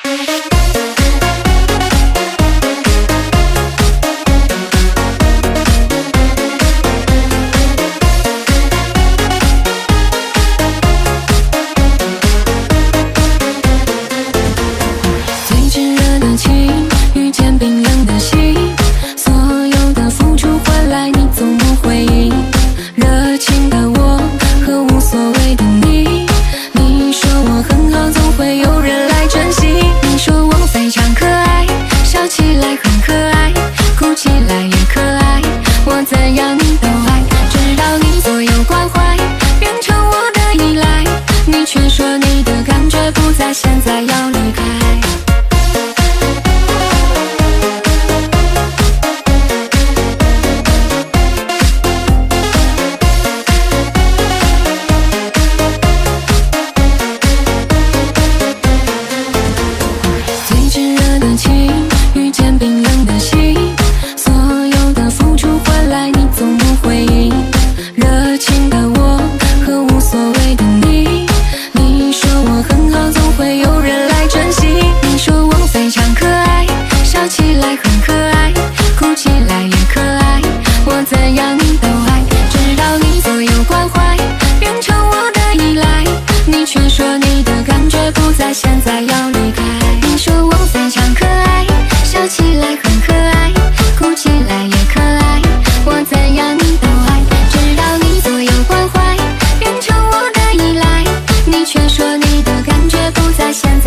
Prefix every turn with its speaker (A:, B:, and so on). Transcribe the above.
A: 最炙热的情遇见冰冷的心，所有的付出换来你从不回应。热情的我和无所谓的你，你说我很好，总会有人来珍惜。你说我非常可爱，笑起来很可爱，哭起来也可爱，我怎样你都爱，直到你左右关怀变成我的依赖，你却说你的感觉不在，现在要离开。最炙热的情遇见冰冷的心，所有的付出换来你从不回应。热情的我和无所谓的你，你说我很好，总会有人来珍惜。你说我非常可爱，笑起来很可爱，哭起来也可爱，我怎样你都爱，直到你左右关怀变成我的依赖，你却说你的感觉不在，现在要离开。你说我非常可爱，笑起来很可爱，哭起来也可爱，我怎样你都爱，直到你左右关怀变成我的依赖，你却说你的感觉不在，现